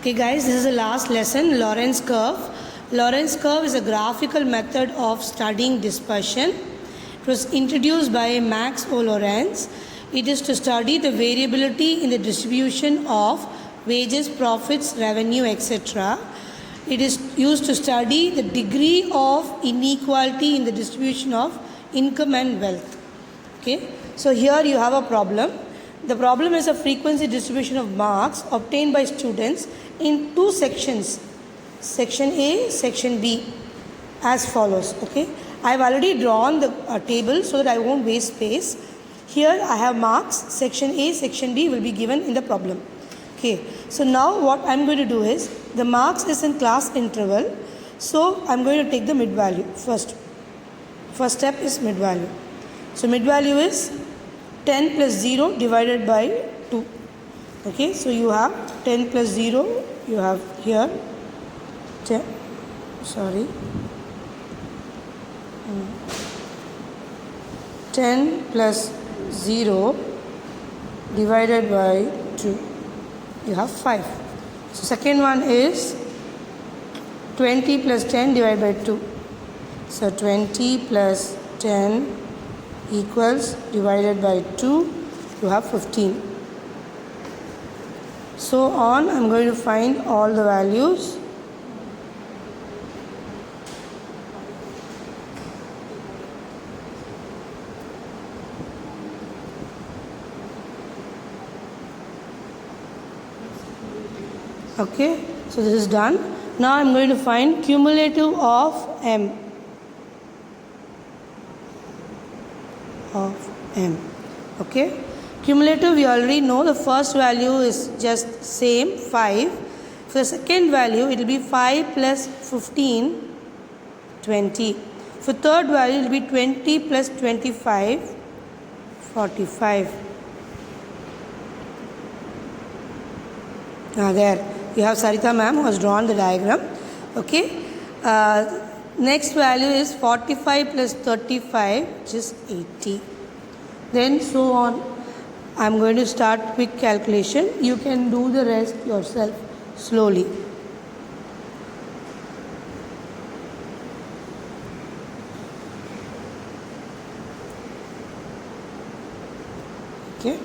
Okay guys, this is the last lesson, Lorentz curve. Lorentz curve is a graphical method of studying dispersion. It was introduced by Max O. Lorentz. It is to study the variability in the distribution of wages, profits, revenue, etc. It is used to study the degree of inequality in the distribution of income and wealth. Okay, so here you have a problem. The problem is a frequency distribution of marks obtained by students in two sections, section A, section B, as follows. Okay, I have already drawn the table so that I won't waste space. Here I have marks, section A, section B will be given in the problem. Okay, so now what I am going to do is, the marks is in class interval, so I am going to take the mid value first. First step is mid value. So mid value is 10 plus 0 divided by 2. Okay, so you have 10 plus 0, you have here 10, 10 plus 0 divided by 2, you have 5. So second one is 20 plus 10 divided by 2. So 20 plus 10 equals divided by 2, you have 15. So on, I am going to find all the values. Okay, so this is done. Now I am going to find cumulative of M. Okay, cumulative we already know, the first value is just same 5. For the second value it will be 5 plus 15, 20. For third value it will be 20 plus 25, 45. There you have Sarita ma'am who has drawn the diagram. Okay, next value is 45 plus 35, which is 80. Then so on. I am going to start quick calculation. You can do the rest yourself slowly. Okay.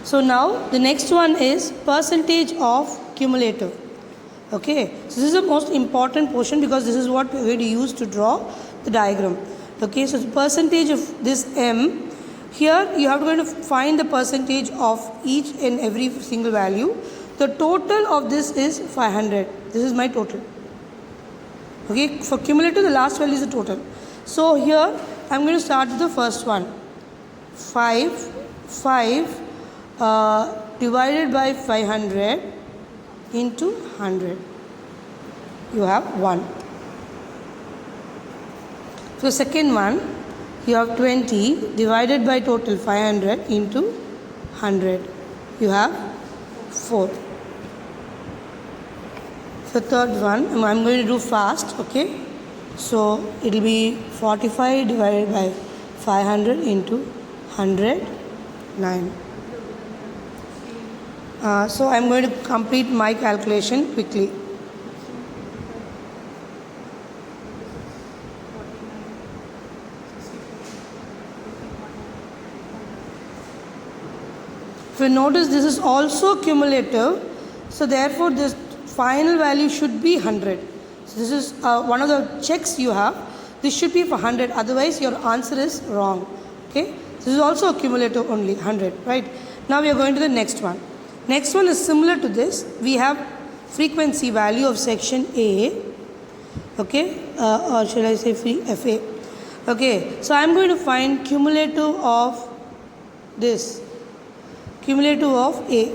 So now the next one is percentage of cumulative. Okay, so this is the most important portion because this is what we are going to use to draw the diagram. Okay, so the percentage of this M, here you have to going to find the percentage of each and every single value. The total of this is 500. This is my total. Okay, for cumulative the last value is the total. So here I am going to start with the first one. 5 divided by 500 into 100, you have 1. So second one, you have 20 divided by total 500 into 100, you have 4. The third one, I am going to do fast. Okay, so it will be 45 divided by 500 into 100, 9. So I am going to complete my calculation quickly. If you notice, this is also cumulative, so therefore this final value should be 100. So this is one of the checks you have. This should be for 100, otherwise your answer is wrong. Okay, this is also a cumulative only 100, right? Now we are going to the next one. Next one is similar to this. We have frequency value of section A. Okay, or should I say FA? Okay, so I am going to find cumulative of this. Cumulative of A.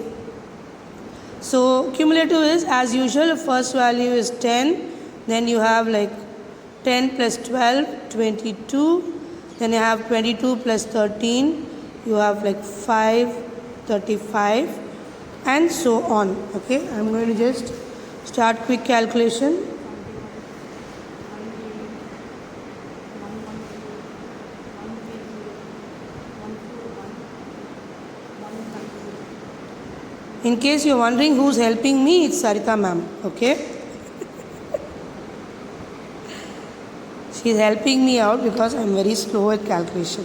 So cumulative is as usual, the first value is 10, then you have like 10 plus 12, 22, then you have 22 plus 13, you have like 5, 35, and so on. Okay, I am going to just start quick calculation. In case you're wondering who's helping me, it's Sarita ma'am. Okay. She's helping me out because I'm very slow at calculation.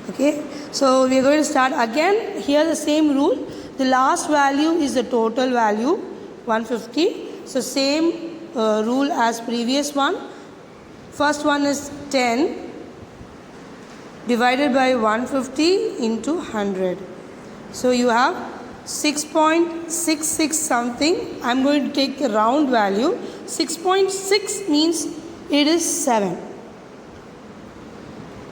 Okay. So we are going to start again. Here the same rule. The last value is the total value, 150. So same rule as previous one. First one is 10 divided by 150 into 100. So you have 6.66 something. I'm going to take the round value. 6.6 means it is 7.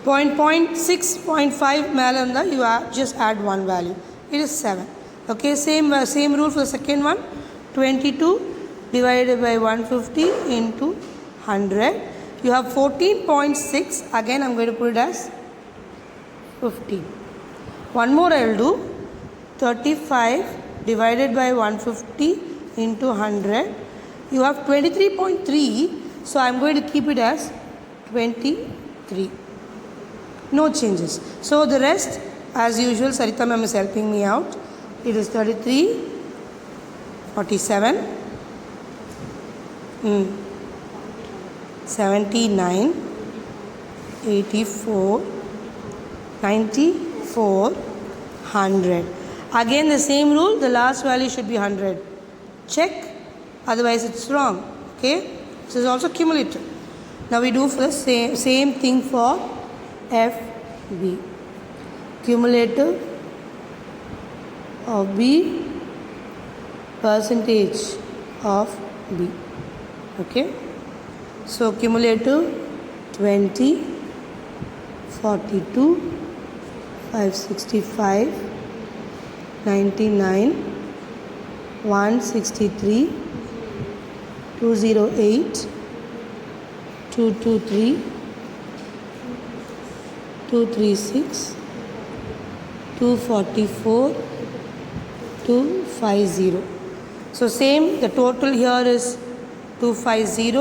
0.6, 0.5 malanda, you just add one value. It is 7. Okay, same rule for the second one. 22 divided by 150 into 100. You have 14.6. Again, I'm going to put it as 15. One more I will do. 35 divided by 150 into 100. You have 23.3. So I'm going to keep it as 23. No changes. So the rest, as usual, Sarita ma'am is helping me out. It is 33, 47, 79, 84, 94, 100. Again the same rule, the last value should be 100. Check, otherwise it's wrong. Okay, this is also cumulative. Now we do for the same thing for FB. Cumulative of B, percentage of B. Okay, so cumulative 20, 42, 565, 99, 163, 208, 223, 236, 244, 250. So same, the total here is 250.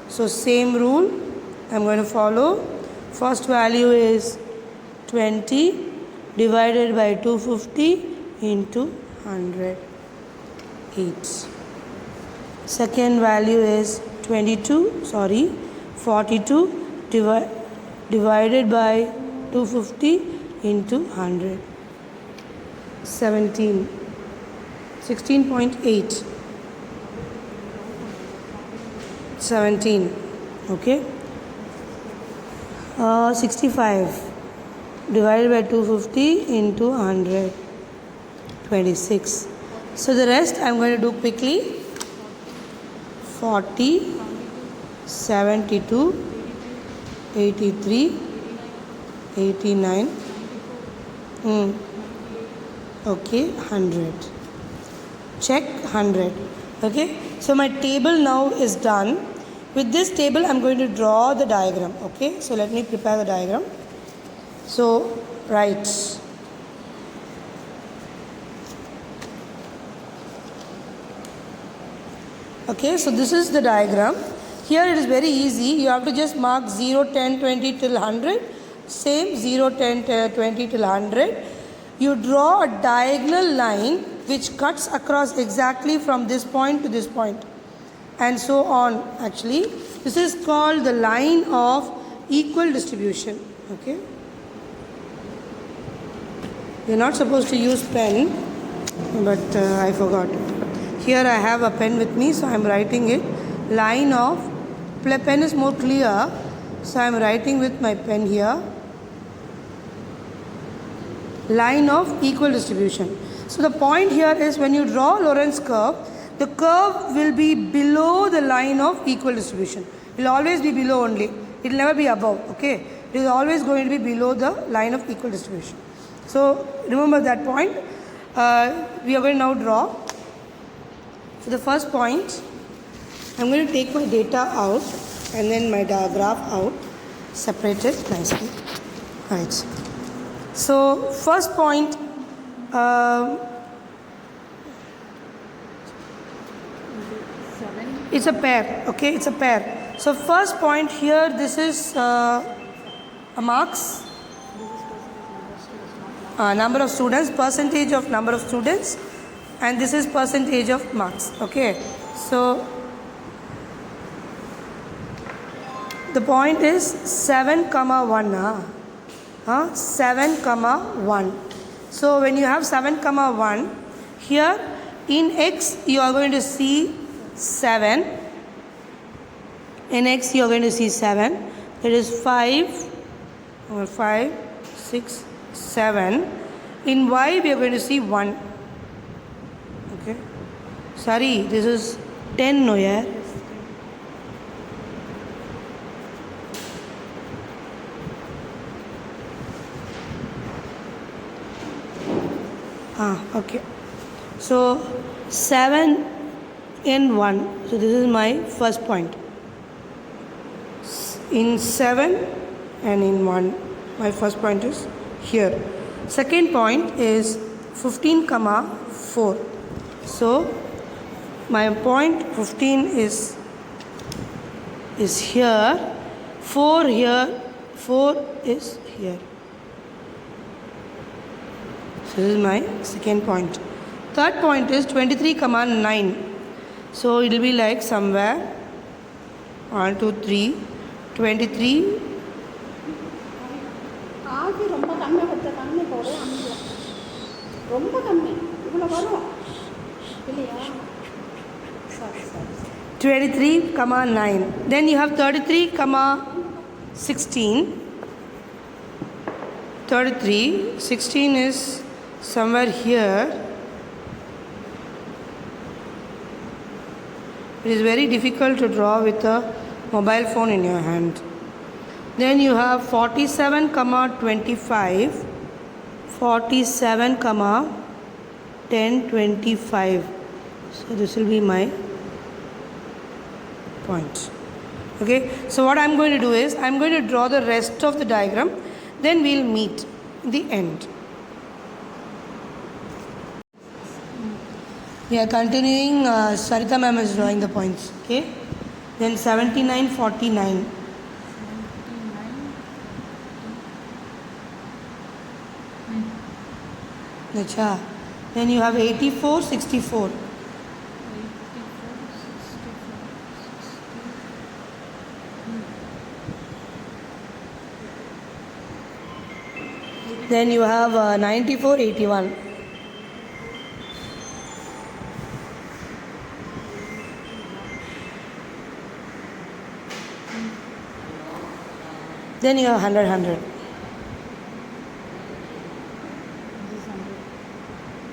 So same rule I'm going to follow. First value is 20 divided by 250 into 100. 8. Second value is 42 divided by 250 into 100. 17. 16.8. 17. Okay. 65 divided by 250 into 100. 26. So the rest I'm going to do quickly. 40, 72, 83, 89. Okay, 100. Check 100. Okay. So my table now is done. With this table I'm going to draw the diagram. Okay. So let me prepare the diagram. So right. Okay, so this is the diagram. Here it is very easy. You have to just mark 0, 10, 20 till 100. Same 0, 10, 20 till 100. You draw a diagonal line which cuts across exactly from this point to this point. And so on actually. This is called the line of equal distribution. Okay. You're not supposed to use pen, but I forgot. Here I have a pen with me, so I am writing it. Line of, pen is more clear, so I am writing with my pen here. Line of equal distribution. So the point here is when you draw Lorentz curve, the curve will be below the line of equal distribution. It will always be below only. It will never be above. Okay. It is always going to be below the line of equal distribution. So remember that point. We are going to now draw. So the first point, I'm going to take my data out and then my graph out, separate it nicely. Right. So first point, it's a pair. Okay, it's a pair. So first point here, this is a marks, number of students, percentage of number of students. and this is percentage of marks. Okay, so the point is 7 comma 1. 7 comma 1. So when you have 7 comma 1, here in x you are going to see 7. In x you are going to see 7. That is 5, 6, 7. In y we are going to see 1. Okay. Sorry, this is 10 no yeah. Okay. So 7 in 1. So this is my first point. In 7 and in 1. My first point is here. Second point is 15 comma 4. So my point 15 is here. 4 here. 4 is here. So this is my second point. Third point is 23 comma 9. So it will be like somewhere 1, 2, 3, 23. ரொம்ப கம்மி கொடுத்த கம்மி போடு ரொம்ப கம்மி இவ்வளோ வரும் இல்லையா 23 comma 9. Then you have 33 comma 16. 33, 16 is somewhere here. It is very difficult to draw with a mobile phone in your hand. Then you have 47 comma 25. 47 comma 10, 25. So this will be my point. Okay, so what I'm going to do is I'm going to draw the rest of the diagram, then we'll meet in the end. We are continuing. Sarita ma'am is drawing the points. Okay, then 79, 49. Acha. Then you have 84, 64. Then you have 94, 81. Then you have 100, 100.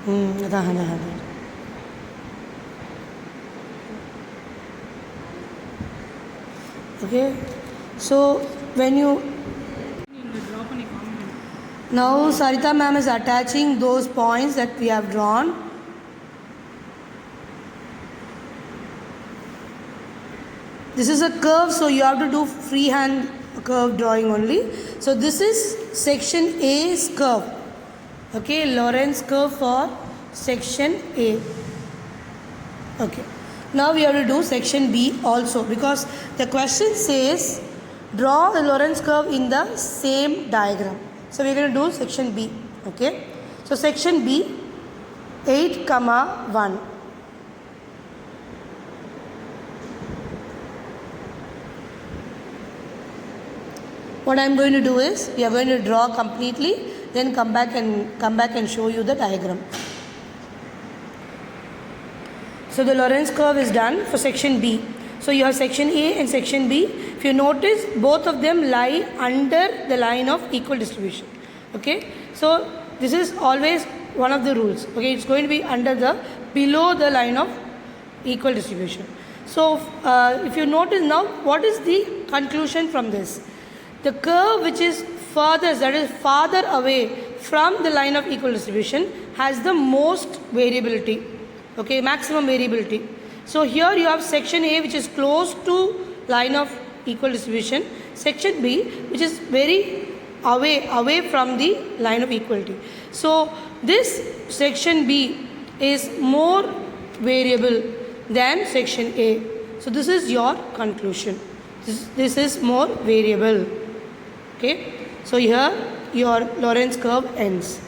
That's 100, 100. Okay. So when you now Sarita ma'am is attaching those points that we have drawn. This is a curve, so you have to do freehand curve drawing only. So this is section A's curve. Okay, Lorentz curve for section A. Okay. Now we have to do section B also, because the question says draw the Lorentz curve in the same diagram. So we are going to do section B. Okay. So section B, 8 comma 1. What I am going to do is we are going to draw completely, then come back and show you the diagram. So the Lorentz curve is done for section B. So you have section A and section B. If you notice, both of them lie under the line of equal distribution. Okay. So this is always one of the rules. Okay. It's going to be below the line of equal distribution. So if you notice now, what is the conclusion from this? The curve which is furthest, that is farther away from the line of equal distribution, has the most variability. Okay, maximum variability. So here you have section A, which is close to line of equal distribution. Section B, which is very away from the line of equality. So this section B is more variable than section A. So this is your conclusion. This is more variable. Okay, so here your Lorentz curve ends.